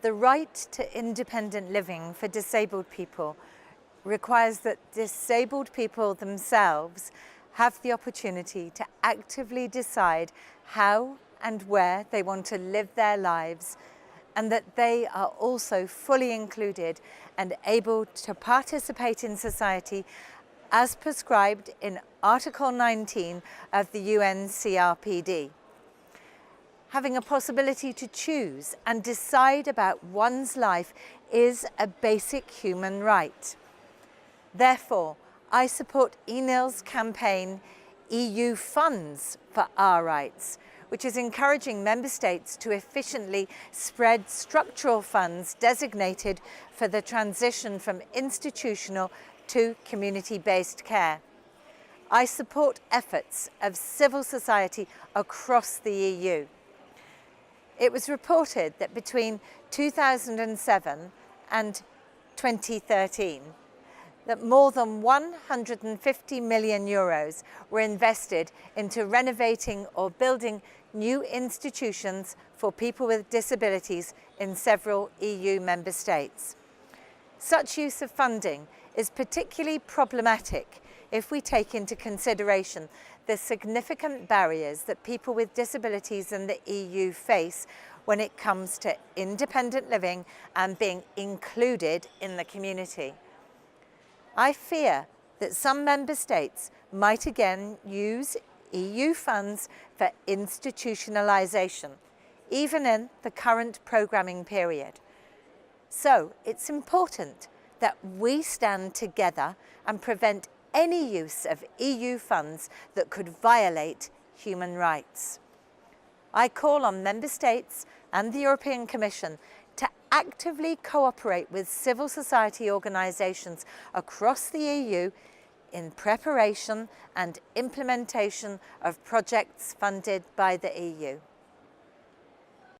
The right to independent living for disabled people requires that disabled people themselves have the opportunity to actively decide how and where they want to live their lives, and that they are also fully included and able to participate in society as prescribed in Article 19 of the UNCRPD. Having a possibility to choose and decide about one's life is a basic human right. Therefore, I support ENIL's campaign EU Funds for Our Rights, which is encouraging member states to efficiently spread structural funds designated for the transition from institutional to community-based care. I support efforts of civil society across the EU. It was reported that between 2007 and 2013, that more than 150 million euros were invested into renovating or building new institutions for people with disabilities in several EU member states. Such use of funding is particularly problematic if we take into consideration the significant barriers that people with disabilities in the EU face when it comes to independent living and being included in the community. I fear that some member states might again use EU funds for institutionalisation, even in the current programming period. So it's important that we stand together and prevent any use of EU funds that could violate human rights. I call on member states and the European Commission to actively cooperate with civil society organisations across the EU in preparation and implementation of projects funded by the EU.